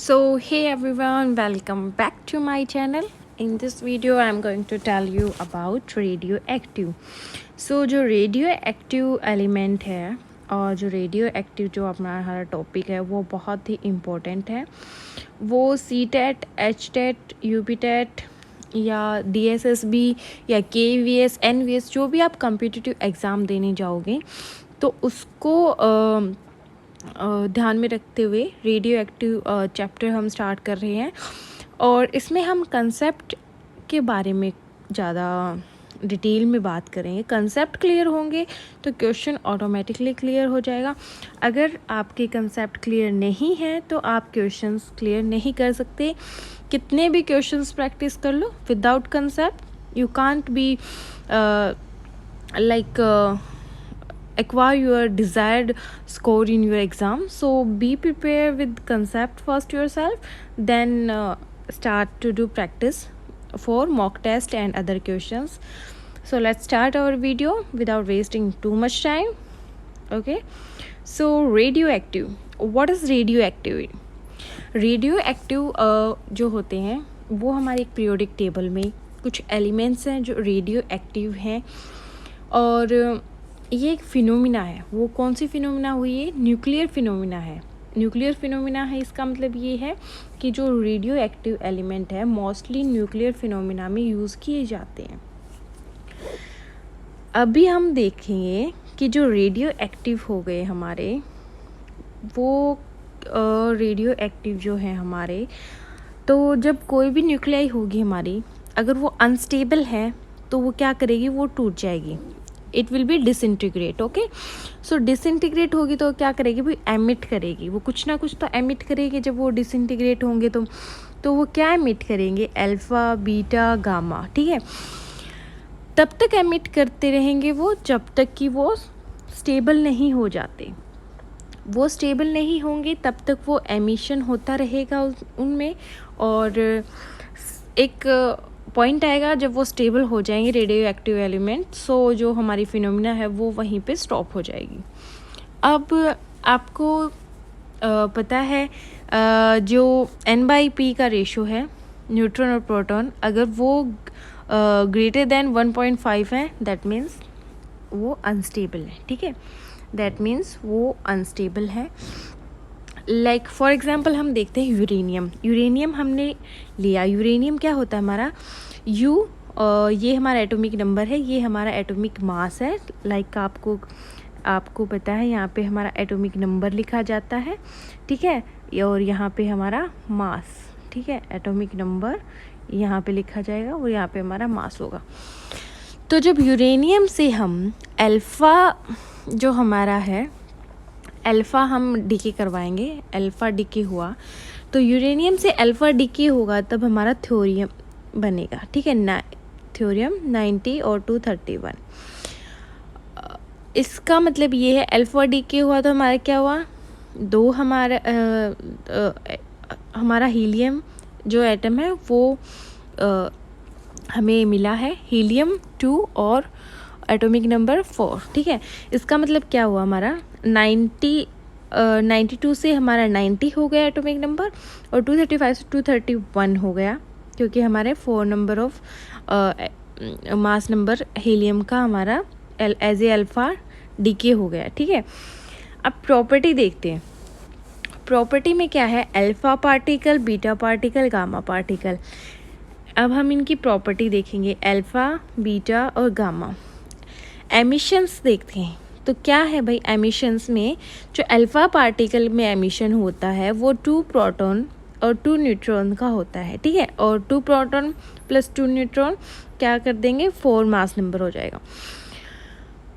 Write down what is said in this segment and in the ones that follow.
So hey everyone, welcome back to my channel. In this video I am going to tell you about radioactive. So जो radioactive element है और जो radioactive जो हमारा topic है वो बहुत ही इम्पोर्टेंट है. वो CTET, HTET, UPTET या DSSB या KVS, NVS जो भी आप कम्पिटिटिव एग्ज़ाम देने जाओगे तो उसको ध्यान में रखते हुए रेडियो एक्टिव चैप्टर हम स्टार्ट कर रहे हैं. और इसमें हम कंसेप्ट के बारे में ज़्यादा डिटेल में बात करेंगे. कंसेप्ट क्लियर होंगे तो क्वेश्चन ऑटोमेटिकली क्लियर हो जाएगा. अगर आपके कंसेप्ट क्लियर नहीं है तो आप क्वेश्चंस क्लियर नहीं कर सकते. कितने भी क्वेश्चंस प्रैक्टिस कर लो, without concept you can't be acquire your desired score in your exam. So be prepared with concept first yourself, then start to do practice for mock test and other questions. So let's start our video without wasting too much time. Okay, so radioactive. What is radioactive? Radioactive जो होते हैं वो हमारे एक periodic table में कुछ elements हैं जो रेडियो एक्टिव हैं. और ये एक फिनोमिना है. वो कौन सी फिनोमिना हुई है? न्यूक्लियर फिनोमिना है. न्यूक्लियर फिनोमिना है इसका मतलब ये है कि जो रेडियो एक्टिव एलिमेंट है मोस्टली न्यूक्लियर फिनोमिना में यूज़ किए जाते हैं. अभी हम देखेंगे कि जो रेडियो एक्टिव हो गए हमारे वो रेडियो एक्टिव जो है हमारे, तो जब कोई भी न्यूक्लियाई होगी हमारी, अगर वो अनस्टेबल है तो वो क्या करेगी? वो टूट जाएगी. It will be disintegrate. Okay, so disintegrate होगी तो क्या करेगी? वो एमिट करेगी. वो कुछ ना कुछ तो एमिट करेगी. जब वो डिसइंटीग्रेट होंगे तो वो क्या एमिट करेंगे? Alpha, beta, gamma. ठीक है, तब तक एमिट करते रहेंगे वो जब तक कि वो स्टेबल नहीं हो जाते. वो स्टेबल नहीं होंगे तब तक वो एमिशन होता रहेगा उनमें. और एक पॉइंट आएगा जब वो स्टेबल हो जाएंगे रेडियो एक्टिव एलिमेंट, सो जो हमारी फिनोमिना है वो वहीं पे स्टॉप हो जाएगी. अब आपको पता है जो N/P का रेशो है न्यूट्रॉन और प्रोटॉन, अगर वो ग्रेटर देन 1.5 है दैट मीन्स वो अनस्टेबल है. ठीक है, दैट मीन्स वो अनस्टेबल है. लाइक फॉर एग्जांपल हम देखते हैं यूरेनियम हमने लिया. यूरेनियम क्या होता है हमारा? ये हमारा एटॉमिक नंबर है, ये हमारा एटॉमिक मास है. लाइक आपको पता है यहाँ पे हमारा एटॉमिक नंबर लिखा जाता है. ठीक है, और यहाँ पे हमारा मास. ठीक है, एटॉमिक नंबर यहाँ पे लिखा जाएगा और यहाँ पे हमारा मास होगा. तो जब यूरेनियम से हम अल्फ़ा जो हमारा है, अल्फ़ा हम डीके करवाएंगे, अल्फ़ा डीके हुआ तो यूरेनियम से अल्फ़ा डीके होगा तब हमारा थ्योरियम बनेगा. ठीक है, थ्योरियम 90 और 231. इसका मतलब ये है अल्फ़ा डीके हुआ तो हमारा क्या हुआ? दो हमारा हीलियम जो एटम है वो हमें मिला है, हीलियम 2 और एटॉमिक नंबर 4. ठीक है, इसका मतलब क्या हुआ? हमारा 92 से हमारा 90 हो गया एटॉमिक नंबर और 235 से 231 हो गया, क्योंकि हमारे 4 number of mass number helium का हमारा एज ए अल्फ़ा डीके हो गया. ठीक है, अब प्रॉपर्टी देखते हैं. प्रॉपर्टी में क्या है? Alpha particle, beta particle, gamma particle. अब हम इनकी प्रॉपर्टी देखेंगे, अल्फ़ा, बीटा और गामा. एमिशंस देखते हैं तो क्या है भाई? एमिशंस में जो अल्फ़ा पार्टिकल में एमिशन होता है वो 2 प्रोटॉन और 2 न्यूट्रॉन का होता है. ठीक है, और 2 प्रोटॉन प्लस 2 न्यूट्रॉन क्या कर देंगे? 4 मास नंबर हो जाएगा.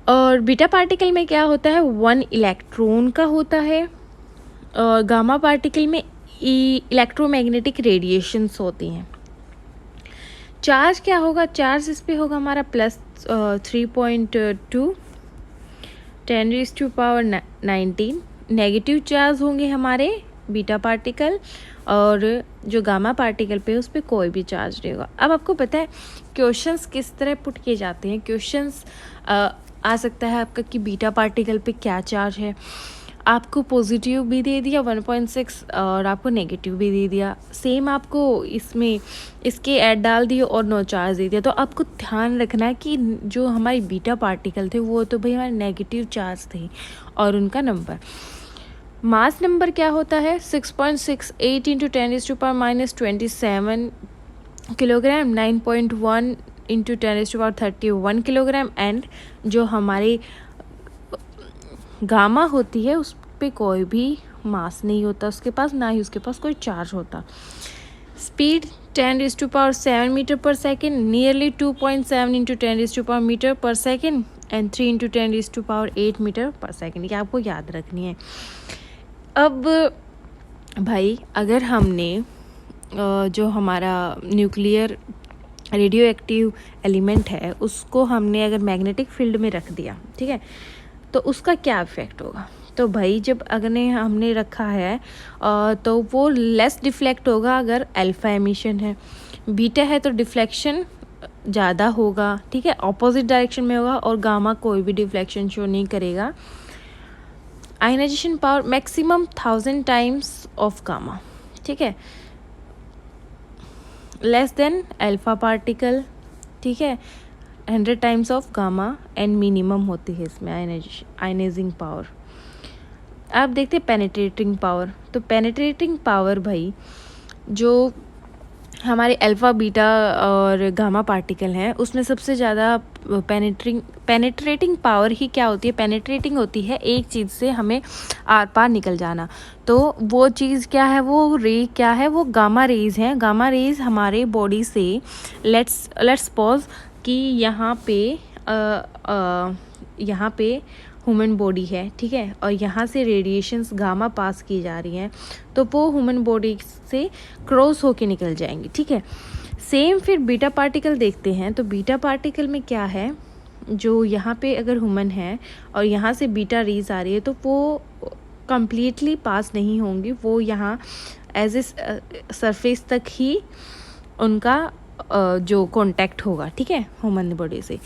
और बीटा पार्टिकल में क्या होता है? 1 इलेक्ट्रॉन का होता है. और गामा पार्टिकल में इलेक्ट्रोमैग्नेटिक रेडिएशंस होती हैं. चार्ज क्या होगा? चार्ज इस पे होगा हमारा प्लस 3.2 10⁻19. नेगेटिव चार्ज होंगे हमारे बीटा पार्टिकल और जो गामा पार्टिकल पे उस पर कोई भी चार्ज नहीं होगा. अब आपको पता है क्वेश्चंस किस तरह पुट किए जाते हैं. क्वेश्चंस आ सकता है आपका कि बीटा पार्टिकल पे क्या चार्ज है, आपको पॉजिटिव भी दे दिया 1.6 और आपको नेगेटिव भी दे दिया। सेम आपको इसमें इसके ऐड डाल दिए और नो चार्ज दे दिया। तो आपको ध्यान रखना है कि जो हमारे बीटा पार्टिकल थे वो तो भाई हमारे नेगेटिव चार्ज थे और उनका नंबर मास नंबर क्या होता है 6.68 into 10⁻⁻27 kilogram, 9.1 into 10⁻31 kilogram. And जो हमारी गामा होती है उस पे कोई भी मास नहीं होता उसके पास, ना ही उसके पास कोई चार्ज होता। स्पीड 10⁻7 मीटर पर सेकेंड, नियरली 2.7 इंटू 10⁻⁻ मीटर पर सेकेंड एंड 3 इंटू 10⁻8 मीटर पर सेकेंड। ये आपको याद रखनी है। अब भाई अगर हमने जो हमारा न्यूक्लियर रेडियो एक्टिव एलिमेंट है उसको हमने अगर मैग्नेटिक फील्ड में रख दिया, ठीक है, तो उसका क्या इफेक्ट होगा। तो भाई जब अगर हमने रखा है तो वो लेस डिफ्लेक्ट होगा अगर अल्फा एमिशन है। बीटा है तो डिफ्लेक्शन ज़्यादा होगा, ठीक है, ऑपोजिट डायरेक्शन में होगा। और गामा कोई भी डिफ्लेक्शन शो नहीं करेगा। Ionisation power maximum 1000 times of gamma, ठीक है, लेस देन अल्फा पार्टिकल, ठीक है, 100 times of gamma and minimum होती है इसमें आयनाइजिंग पावर। आप देखते हैं पेनिट्रेटिंग पावर। तो पेनिट्रेटिंग पावर भाई जो हमारे अल्फ़ा बीटा और गामा पार्टिकल हैं उसमें सबसे ज़्यादा पेनिट्रेटिंग पावर ही क्या होती है, पेनिट्रेटिंग होती है एक चीज़ से हमें आर पार निकल जाना। तो वो चीज़ क्या है, वो रे क्या है, वो गामा रेज हैं। गामा रेज हमारे बॉडी से लेट्स सपोज कि यहाँ पे ह्यूमन बॉडी है, ठीक है, और यहाँ से रेडिएशंस गामा पास की जा रही हैं तो वो ह्यूमन बॉडी से क्रॉस होके निकल जाएंगी, ठीक है। सेम फिर बीटा पार्टिकल देखते हैं। तो बीटा पार्टिकल में क्या है, जो यहाँ पे अगर ह्यूमन है और यहाँ से बीटा रेज आ रही है तो वो कम्प्लीटली पास नहीं होंगी, वो यहाँ एज ए सरफेस तक ही उनका जो कांटेक्ट होगा, ठीक है, ह्यूमन बॉडी से।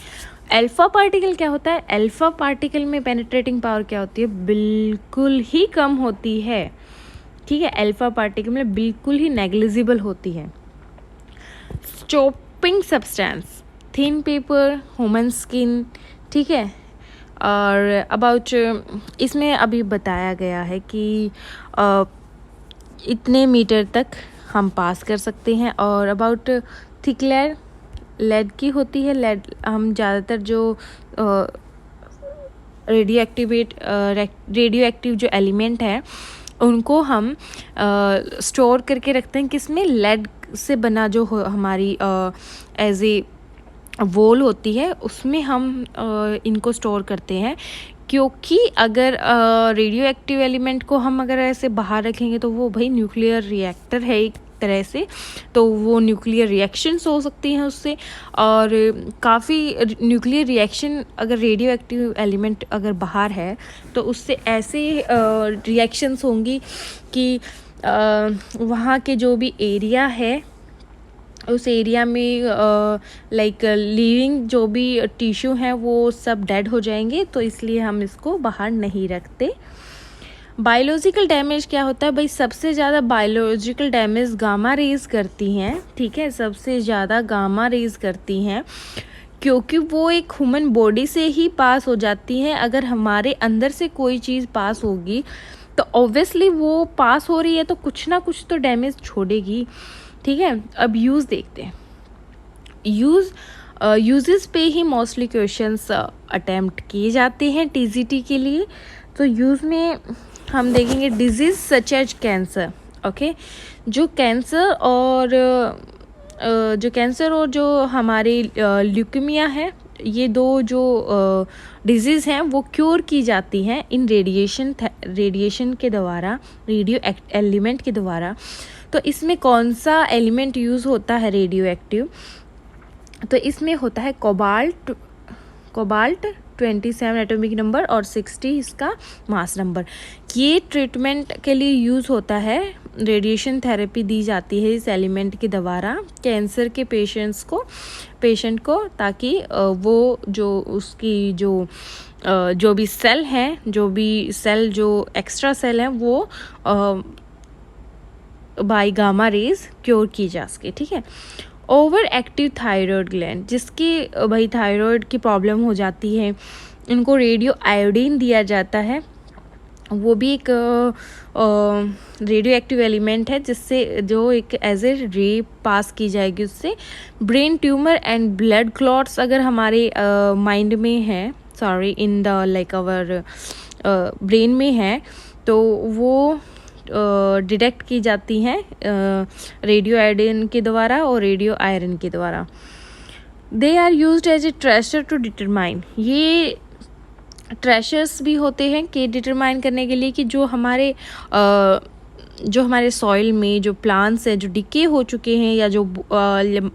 अल्फ़ा पार्टिकल क्या होता है, अल्फ़ा पार्टिकल में पेनिट्रेटिंग पावर क्या होती है, बिल्कुल ही कम होती है, ठीक है। अल्फ़ा पार्टिकल में बिल्कुल ही नेग्लिजिबल होती है। Chopping substance, thin paper, human skin, ठीक है। और अबाउट इसमें अभी बताया गया है कि इतने मीटर तक हम पास कर सकते हैं। और अबाउट थिक लेड की होती है। लेड हम ज़्यादातर जो रेडियो एक्टिव जो एलिमेंट है उनको हम स्टोर करके रखते हैं किसमें, लेड से बना जो हमारी एज ए वॉल होती है उसमें हम इनको स्टोर करते हैं। क्योंकि अगर रेडियो एक्टिव एलिमेंट को हम अगर ऐसे बाहर रखेंगे तो वो भाई न्यूक्लियर रिएक्टर है एक तरह से, तो वो न्यूक्लियर रिएक्शंस हो सकती हैं उससे। और काफ़ी न्यूक्लियर रिएक्शन अगर रेडियो एक्टिव एलिमेंट अगर बाहर है तो उससे ऐसे रिएक्शंस होंगी कि वहाँ के जो भी एरिया है उस एरिया में लाइक लिविंग जो भी टिश्यू हैं वो सब डेड हो जाएंगे। तो इसलिए हम इसको बाहर नहीं रखते। बायोलॉजिकल डैमेज क्या होता है भाई, सबसे ज़्यादा बायोलॉजिकल डैमेज गामा रेज करती हैं, ठीक है, सबसे ज़्यादा गामा रेज करती हैं क्योंकि वो एक ह्यूमन बॉडी से ही पास हो जाती हैं। अगर हमारे अंदर से कोई चीज़ पास होगी तो ऑब्वियसली वो पास हो रही है तो कुछ ना कुछ तो डैमेज छोड़ेगी, ठीक है। अब यूज़ देखते हैं। यूजेस पे ही मोस्टली क्वेश्चंस अटेम्प्ट किए जाते हैं टीजीटी के लिए। तो यूज़ में हम देखेंगे disease such as cancer, okay. जो कैंसर और जो हमारी ल्यूकेमिया है, ये दो जो डिजीज़ हैं वो क्योर की जाती हैं इन रेडिएशन के द्वारा, रेडियो एलिमेंट के द्वारा। तो इसमें कौन सा एलिमेंट यूज़ होता है रेडियो एक्टिव, तो इसमें होता है कोबाल्ट, 27 एटॉमिक नंबर और 60 इसका मास नंबर। ये ट्रीटमेंट के लिए यूज़ होता है, रेडिएशन थेरेपी दी जाती है इस एलिमेंट के द्वारा कैंसर के पेशेंट को, ताकि वो जो उसकी जो भी सेल हैं, जो एक्स्ट्रा सेल हैं, वो बाय गामा रेज क्योर की जा सके। ठीक है। ओवर एक्टिव थायराइड ग्लैंड, जिसकी भाई थायराइड की प्रॉब्लम हो जाती है, इनको रेडियो आयोडीन दिया जाता है। वो भी एक रेडियो एक्टिव एलिमेंट है, जिससे जो एक एज ए रे पास की जाएगी, उससे brain tumour and blood clots अगर हमारे माइंड में है, sorry in the like our brain में है, तो वो डिटेक्ट की जाती हैं रेडियो आयोडीन के द्वारा और रेडियो आयरन के द्वारा। They are used as a tracer to determine, ये ट्रेशर्स भी होते हैं कि डिटरमाइन करने के लिए कि जो हमारे सॉइल में जो प्लांट्स हैं जो डिके हो चुके हैं, या जो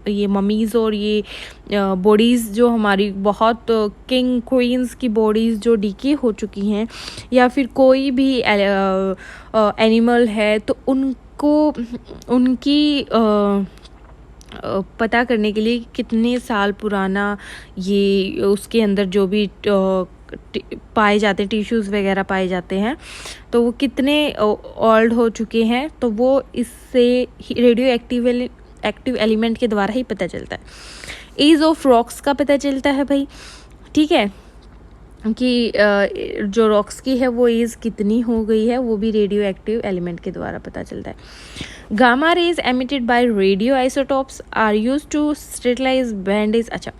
ये ममीज़ और ये बॉडीज़ जो हमारी बहुत किंग क्वींस की बॉडीज़ जो डिके हो चुकी हैं, या फिर कोई भी एनिमल है, तो उनकी पता करने के लिए कितने साल पुराना ये उसके अंदर जो भी पाए जाते हैं, टिश्यूज़ वगैरह पाए जाते हैं, तो वो कितने ओल्ड हो चुके हैं, तो वो इससे रेडियो एक्टिव एलिमेंट के द्वारा ही पता चलता है। एज ऑफ रॉक्स का पता चलता है भाई, ठीक है, कि जो रॉक्स की है वो एज कितनी हो गई है, वो भी रेडियो एक्टिव एलिमेंट के द्वारा पता चलता है। Gamma rays emitted by radio isotopes are used to sterilise bandage. अच्छा,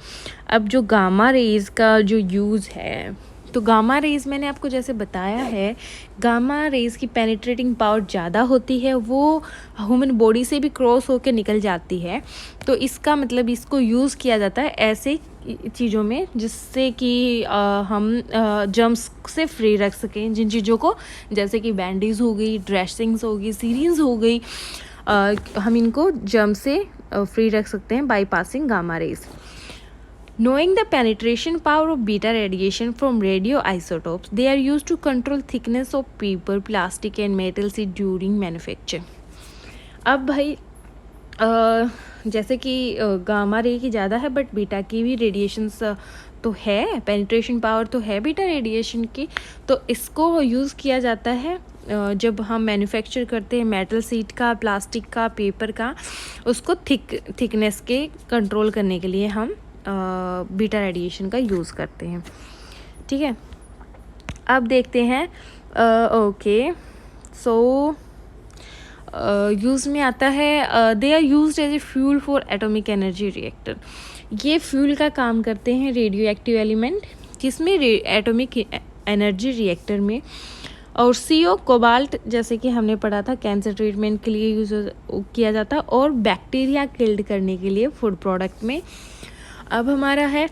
अब जो गामा रेज का जो यूज़ है, तो गामा रेज मैंने आपको जैसे बताया है, गामा रेज की पेनिट्रेटिंग पावर ज़्यादा होती है, वो ह्यूमन बॉडी से भी क्रॉस होकर निकल जाती है, तो इसका मतलब इसको यूज़ किया जाता है ऐसे चीज़ों में जिससे कि हम जर्म्स से फ्री रख सकें, जिन चीज़ों को, जैसे कि बैंडेज हो गई, ड्रेसिंग्स हो गई, सीरीज हो गई, हम इनको जर्म से फ्री रख सकते हैं by passing gamma rays. Knowing the penetration power of beta radiation from radioisotopes, they are used to control thickness of paper, plastic and metal sheet during manufacture. अब भाई जैसे कि गामा रे की ज़्यादा है, बट बीटा की भी radiations तो है, पेनिट्रेशन पावर तो है बीटा रेडिएशन की, तो इसको यूज़ किया जाता है जब हम मैन्युफैक्चर करते हैं मेटल शीट का, प्लास्टिक का, पेपर का, उसको थिकनेस के कंट्रोल करने के लिए हम बीटा रेडिएशन का यूज़ करते हैं। ठीक है, अब देखते हैं ओके, सो यूज़ में आता है, they are used as a fuel for atomic energy reactor. ये फ्यूल का काम करते हैं रेडियो एक्टिव एलिमेंट, किसमें, एटॉमिक एनर्जी रिएक्टर में। और CO कोबाल्ट, जैसे कि हमने पढ़ा था, कैंसर ट्रीटमेंट के लिए यूज़ किया जाता है, और बैक्टीरिया किल्ड करने के लिए फूड प्रोडक्ट में। अब हमारा है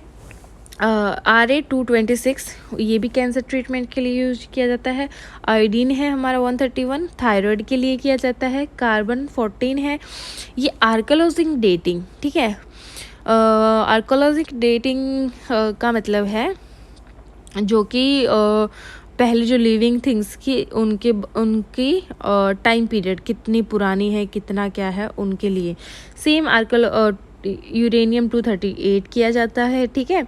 RA-226, ये भी कैंसर ट्रीटमेंट के लिए यूज किया जाता है। आयोडीन है हमारा 131, थायराइड के लिए किया जाता है। कार्बन 14 है, ये आर्कोलॉजिक डेटिंग, ठीक है। आर्कोलॉजिक डेटिंग का मतलब है जो कि पहले जो लिविंग थिंग्स की उनकी टाइम पीरियड कितनी पुरानी है, कितना क्या है, उनके लिए सेम यूरेनियम 238 किया जाता है, ठीक है।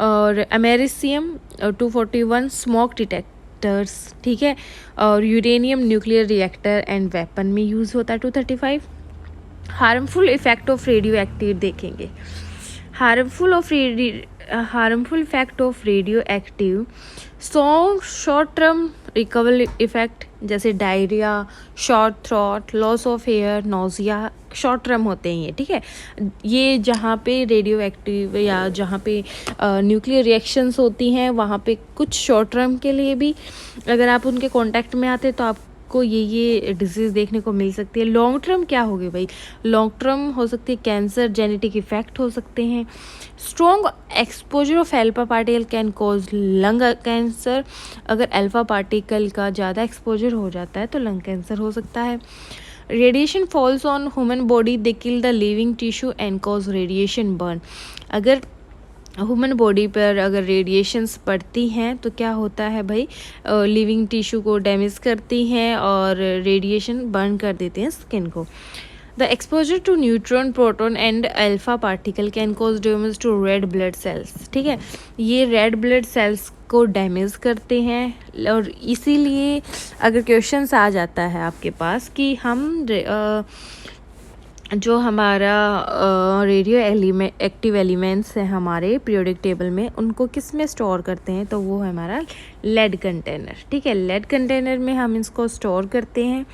और अमेरिसियम 241 स्मोक डिटेक्टर्स, ठीक है। और uranium nuclear reactor and weapon में यूज़ होता है 235। Harmful effect of radioactive देखेंगे। Harmful effect of radioactive, short term recovery effect, जैसे diarrhoea, short throat, loss of hair, nausea, short term होते हैं ये, ठीक है। ये जहाँ पे रेडियो एक्टिव या जहाँ पे न्यूक्लियर रिएक्शंस होती हैं, वहाँ पे कुछ शॉर्ट टर्म के लिए भी अगर आप उनके कांटेक्ट में आते हैं तो आपको ये डिजीज़ देखने को मिल सकती है। लॉन्ग टर्म क्या होगी भाई, लॉन्ग टर्म हो सकती है कैंसर, जेनेटिक इफेक्ट हो सकते हैं। Strong exposure of alpha particle can cause lung cancer, अगर अल्फा पार्टिकल का ज़्यादा एक्सपोजर हो जाता है तो लंग कैंसर हो सकता है। Radiation falls on human body, they kill the living tissue and cause radiation burn, अगर ह्यूमन बॉडी पर अगर रेडिएशंस पड़ती हैं तो क्या होता है भाई, लिविंग टिश्यू को डैमेज करती हैं और रेडिएशन बर्न कर देते हैं स्किन को। The exposure to neutron, proton and alpha particle can cause damage to red blood cells. ठीक है, ये रेड ब्लड सेल्स को डैमेज करते हैं और इसीलिए अगर क्वेश्चंस आ जाता है आपके पास कि हम जो हमारा रेडियो एक्टिव एलिमेंट्स हैं हमारे पीरियोडिक टेबल में, उनको किस में स्टोर करते हैं, तो वो है हमारा लेड कंटेनर। ठीक है, लेड कंटेनर में हम इसको स्टोर करते हैं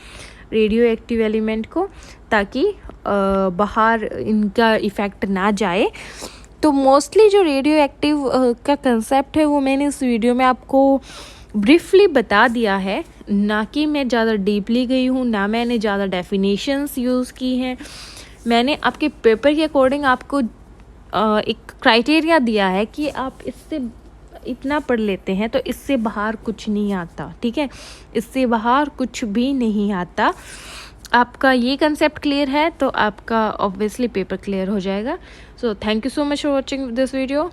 रेडियो एक्टिव एलिमेंट को, ताकि बाहर इनका इफ़ेक्ट ना जाए। तो मोस्टली जो रेडियो एक्टिव का कंसेप्ट है वो मैंने इस वीडियो में आपको ब्रीफली बता दिया है, ना कि मैं ज़्यादा डीपली गई हूँ, ना मैंने ज़्यादा डेफिनेशंस यूज़ की हैं। मैंने आपके पेपर के अकॉर्डिंग आपको एक क्राइटेरिया दिया है कि आप इससे इतना पढ़ लेते हैं तो इससे बाहर कुछ नहीं आता। ठीक है, इससे बाहर कुछ भी नहीं आता। आपका ये कंसेप्ट क्लियर है तो आपका ऑब्वियसली पेपर क्लियर हो जाएगा। So thank you so much for watching this video.